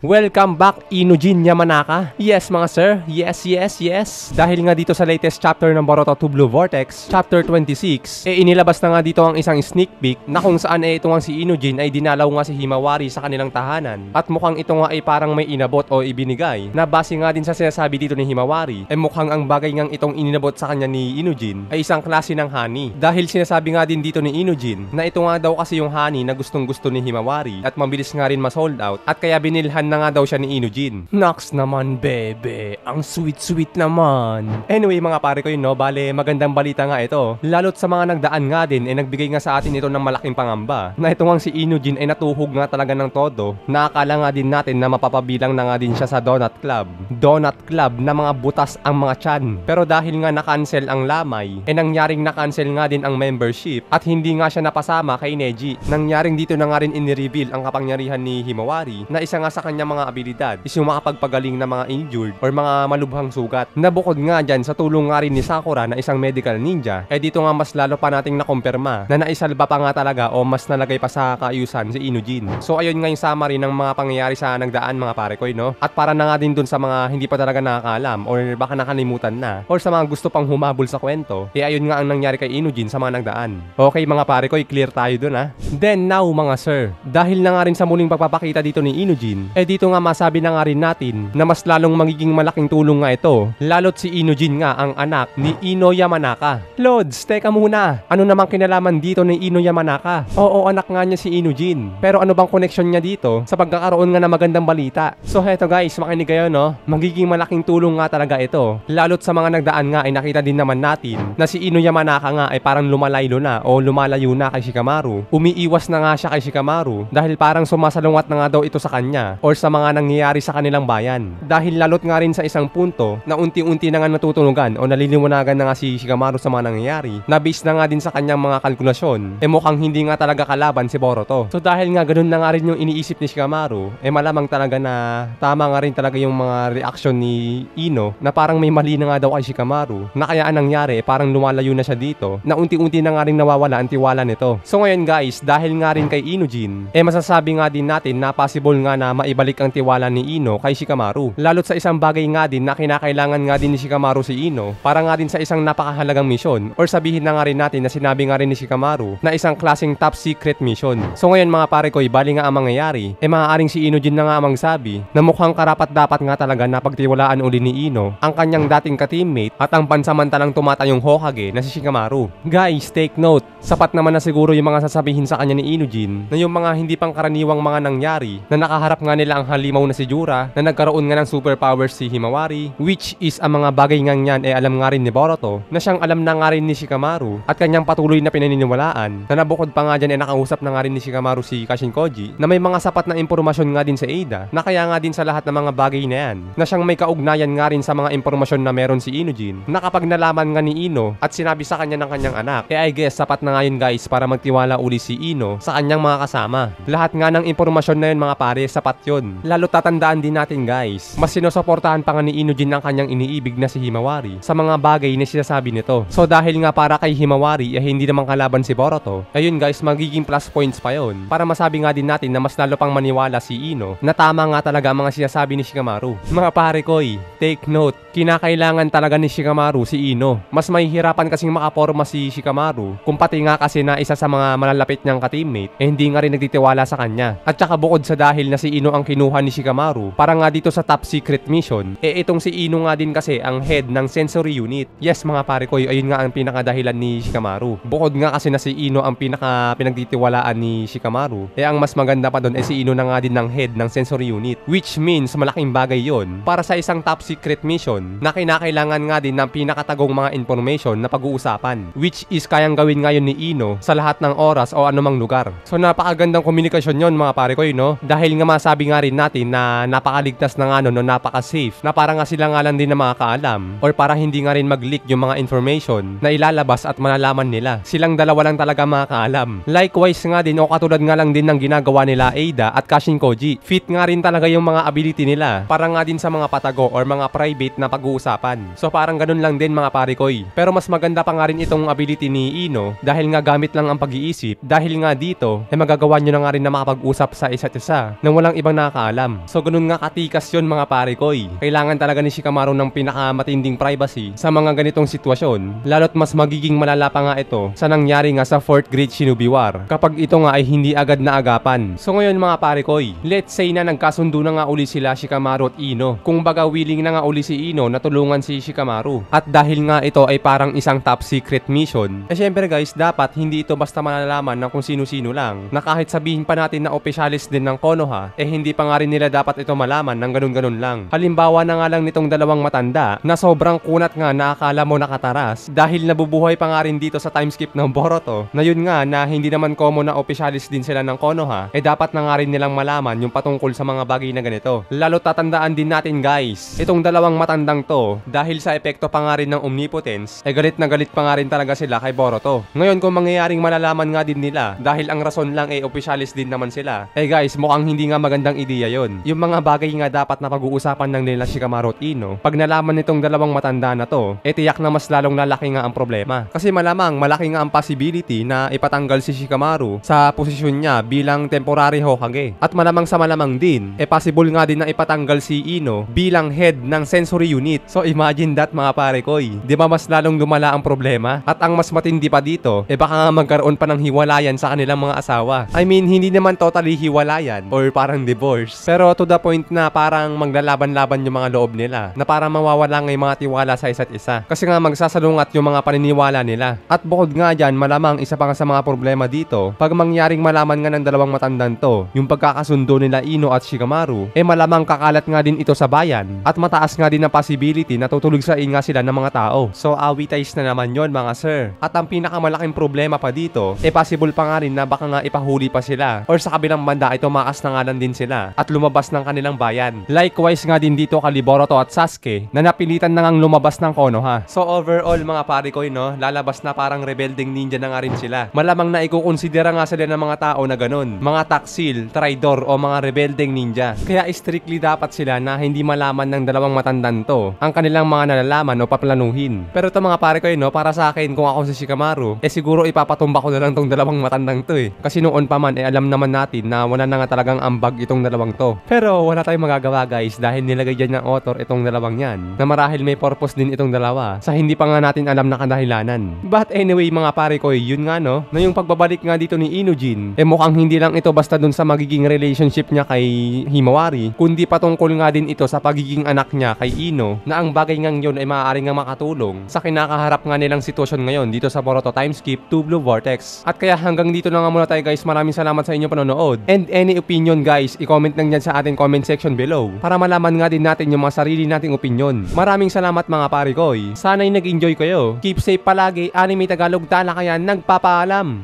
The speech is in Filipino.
Welcome back, Inujin Yamanaka. Yes mga sir, yes. Dahil nga dito sa latest chapter ng Boruto 2 Blue Vortex, chapter 26, inilabas na nga dito ang isang sneak peek na kung saan ito nga si Inujin ay dinalaw nga si Himawari sa kanilang tahanan. At mukhang ito nga ay parang may inabot o ibinigay na base nga din sa sinasabi dito ni Himawari, mukhang ang bagay ngang itong ininabot sa kanya ni Inujin ay isang klase ng honey. Dahil sinasabi nga din dito ni Inujin na ito nga daw kasi yung honey na gustong gusto ni Himawari at mabilis nga rin ma-sold out at kaya binilhan na nga daw siya ni Inujin. Nox naman bebe, ang sweet naman. Anyway mga pare ko yun no, bale magandang balita nga ito. Lalo't sa mga nagdaan nga din nagbigay nga sa atin ito ng malaking pangamba na ito nga si Inujin ay natuhog nga talaga ng todo. Nakakala nga din natin na mapapabilang na nga din siya sa Donut Club. Donut Club na mga butas ang mga tiyan. Pero dahil nga na-cancel ang lamay, nangyaring na-cancel nga din ang membership at hindi nga siya napasama kay Neji. Nangyaring dito na nga rin in-reveal ang kapangyarihan ni Himawari na isa nga sa kanya mga abilidad is yung makapagpagaling na mga injured or mga malubhang sugat. Nabukod nga dyan sa tulong nga rin ni Sakura na isang medical ninja, dito nga mas lalo pa nating nakumpirma na naisalba pa nga talaga o mas nalagay pa sa kaayusan si Inujin. So ayun nga yung summary ng mga pangyayari sa nagdaan mga pare ko no? At para na nga din dun sa mga hindi pa talaga nakakaalam or baka nakalimutan na or sa mga gusto pang humabol sa kwento, ayun nga ang nangyari kay Inujin sa mga nagdaan. Okay mga pare ko, clear tayo dun ha. Then now mga sir, dahil na nga rin sa muling pagpapakita dito ni Inujin, dito nga masabi na nga rin natin na mas lalong magiging malaking tulong nga ito. Lalo't si Inujin nga ang anak ni Ino Yamanaka. Lods, teka muna. Ano namang kinalaman dito ni Ino Yamanaka? Oo, anak nga niya si Inujin. Pero ano bang connection niya dito sa pagkakaroon nga ng magandang balita? So heto guys, makinig kayo no. Magiging malaking tulong nga talaga ito. Lalo't sa mga nagdaan nga ay nakita din naman natin na si Ino Yamanaka nga ay parang lumalaylo na o lumalayo na kay Shikamaru. Umiiwas na nga siya kay Shikamaru dahil parang sumasalungat na nga daw ito sa kanya or sa mga nangyayari sa kanilang bayan. Dahil lalot nga rin sa isang punto na unti-unti na nga natutunugan o naliliwanagan na nga si Shikamaru sa mga nangyayari na based na nga din sa kanyang mga kalkulasyon, mukhang hindi nga talaga kalaban si Boruto. So dahil nga ganun na nga rin yung iniisip ni Shikamaru, malamang talaga na tama nga rin talaga yung mga reaction ni Ino na parang may mali na nga daw kay Shikamaru na kaya ang nangyari parang lumalayo na siya dito na unti-unti na nga rin nawawala ang tiwala nito. So ngayon guys, dahil nga rin kay Inujin, masasabi nga din natin na possible nga na maibalik ang tiwala ni Ino kay Shikamaru. Lalo't sa isang bagay nga din na kinakailangan nga din ni Shikamaru si Ino para nga din sa isang napakahalagang misyon or sabihin na nga rin natin na sinabi nga rin ni Shikamaru na isang klaseng top secret mission. So ngayon mga pare ko, bali nga ang mangyayari, maaaring si Inujin na nga ang magsabi na mukhang karapat-dapat nga talaga na pagtiwalaan uli ni Ino ang kanyang dating ka-teammate at ang pansamantalang tumatayong Hokage na si Shikamaru. Guys, take note, sapat naman na siguro yung mga sasabihin sa kanya ni Inujin na yung mga hindi pangkaraniwang mga nangyari na nakaharap nga nila ang halimaw na si Jura na nagkaroon nga ng superpowers si Himawari, which is ang mga bagay ngang yan alam nga rin ni Boruto na siyang alam na nga rin ni Shikamaru at kanyang patuloy na pinaniniwalaan na nabukod pa nga dyan nakausap na nga rin ni Shikamaru si Kashinkoji na may mga sapat na impormasyon nga din sa Ada na kaya nga din sa lahat ng mga bagay na yan na siyang may kaugnayan nga rin sa mga impormasyon na meron si Inujin na kapag nalaman nga ni Ino at sinabi sa kanya ng kanyang anak, I guess sapat na nga yun guys para magtiwala uli si Ino sa kanyang mga kasama. Lahat nga ng impormasyon na yun mga pare, sapat yun. Lalo tatandaan din natin guys, mas sinusuportahan pa nga ni Inujin ng kanyang iniibig na si Himawari sa mga bagay na sinasabi nito. So dahil nga para kay Himawari hindi naman kalaban si Boruto, ayun guys, magiging plus points pa yun para masabi nga din natin na mas lalo pang maniwala si Ino na tama nga talaga ang mga sinasabi ni Shikamaru. Mga pare ko, take note, kinakailangan talaga ni Shikamaru si Ino. Mas mahihirapan kasing makaporma si Shikamaru kung pati nga kasi na isa sa mga malalapit niyang ka-teammate hindi nga rin nagtitiwala sa kanya. At saka bukod sa dahil na si Ino ang kinuha ni Shikamaru para nga dito sa top secret mission, itong si Ino nga din kasi ang head ng sensory unit. Yes mga pare ko, ayun nga ang pinakadahilan ni Shikamaru. Bukod nga kasi na si Ino ang pinagtitiwalaan ni Shikamaru, ang mas maganda pa doon si Ino na nga din ng head ng sensory unit, which means malaking bagay yon para sa isang top secret mission na kinakailangan nga din ng pinakatagong mga information na pag-uusapan, which is kayang gawin ngayon ni Ino sa lahat ng oras o anumang lugar. So napakagandang komunikasyon yon mga pare ko no? Dahil nga masabi nga rin natin na napakaligtas na nga no, napaka-safe na para nga sila nga lang din na makakaalam or para hindi nga rin mag-leak yung mga information na ilalabas at malalaman nila. Silang dalawa lang talaga makakaalam. Likewise nga din o katulad nga lang din ng ginagawa nila Ada at Kashinkoji. Fit nga rin talaga yung mga ability nila para nga din sa mga patago or mga private na pag-uusapan. So parang ganun lang din mga pare ko. Pero mas maganda pa nga rin itong ability ni Ino dahil nga gamit lang ang pag-iisip. Dahil nga dito magagawa nyo na nga rin na makapag-usap sa isa't isa nang walang ibang nakakaalam. So ganun nga katikas yun mga pare koy. Kailangan talaga ni Shikamaru ng pinakamatinding privacy sa mga ganitong sitwasyon, lalo't mas magiging malala pa nga ito sa nangyari nga sa 4th Great Shinobi War kapag ito nga ay hindi agad na agapan. So ngayon mga pare koy, let's say na nagkasundo na nga uli sila Shikamaru at Ino. Kung baga willing na nga uli si Ino na tulungan si Shikamaru. At dahil nga ito ay parang isang top secret mission, syempre guys, dapat hindi ito basta malalaman ng kung sino-sino lang, na kahit sabihin pa natin na opisyalis din ng Konoha, hindi pa nga rin nila dapat ito malaman ng ganun-ganun lang. Halimbawa na nga lang nitong dalawang matanda na sobrang kunat nga na akala mo nakataras dahil nabubuhay pa nga rin dito sa time skip ng Boruto, na yun nga na hindi naman common na opisyalis din sila ng Konoha, dapat na nga rin nilang malaman yung patungkol sa mga bagay na ganito. Lalo tatandaan din natin guys, itong dalawang matandang to, dahil sa epekto pa nga rin ng omnipotence, galit na galit pa nga rin talaga sila kay Boruto. Ngayon kung mangyayaring malalaman nga din nila dahil ang rason lang opisyalis din naman sila, guys, mukhang hindi nga magandang ideya yon. Yung mga bagay nga dapat na pag-uusapan ng nila Shikamaru at Ino, pag nalaman nitong dalawang matanda na to, tiyak na mas lalong lalaki nga ang problema. Kasi malamang malaki nga ang possibility na ipatanggal si Shikamaru sa posisyon niya bilang temporary Hokage. At malamang sa malamang din, possible nga din na ipatanggal si Ino bilang head ng sensory unit. So imagine that mga pare koy. Di ba mas lalong lumala ang problema? At ang mas matindi pa dito, baka nga magkaroon pa ng hiwalayan sa kanilang mga asawa. I mean, hindi naman totally hiwalayan or parang divorce. Pero to the point na parang maglalaban-laban yung mga loob nila. Na parang mawawala nga yung mga tiwala sa isa't isa. Kasi nga magsasalungat yung mga paniniwala nila. At bukod nga dyan, malamang isa pa nga sa mga problema dito, pag mangyaring malaman nga ng dalawang matandang to, yung pagkakasundo nila Ino at Shikamaru, malamang kakalat nga din ito sa bayan. At mataas nga din ang possibility na tutulugsain nga sila ng mga tao. So awitais na naman yon mga sir. At ang pinakamalaking problema pa dito, possible pa nga rin na baka nga ipahuli pa sila. Or sa kabilang banda, tumakas na nga lang din sila at lumabas ng kanilang bayan. Likewise nga din dito kay Boruto at Sasuke na napilitan na ngang lumabas ng Konoha. So overall mga pare ko, lalabas na parang rebelding ninja na nga rin sila. Malamang na ikukonsidera nga sila ng mga tao na ganun. Mga taksil, traidor o mga rebelding ninja. Kaya strictly dapat sila na hindi malaman ng dalawang matandang to ang kanilang mga nalalaman o paplanuhin. Pero ito mga pare ko, para sa akin kung ako si Shikamaru, siguro ipapatumba ko na lang tong dalawang matandang to Kasi noon pa man, alam naman natin na wala na nga talagang ambag itong dalawang to. Pero wala tayong magagawa guys dahil nilagay dyan ng author itong dalawang yan na marahil may purpose din itong dalawa sa hindi pa nga natin alam na kadahilanan. But anyway mga pare ko, yun nga na yung pagbabalik nga dito ni Inujin, mukhang hindi lang ito basta dun sa magiging relationship niya kay Himawari, kundi patungkol nga din ito sa pagiging anak niya kay Ino, na ang bagay ngang yun ay maaaring nga makatulong sa kinakaharap nga nilang sitwasyon ngayon dito sa Boruto Timeskip 2 Blue Vortex. At kaya hanggang dito na nga muna tayo guys. Maraming salamat sa inyong panonood. And any opinion guys, i-comment lang dyan sa ating comment section below para malaman nga din natin yung mga sarili nating opinion. Maraming salamat mga pare koy. Sana'y nag-enjoy kayo. Keep safe palagi. Anime Tagalog Talakayan nagpapaalam.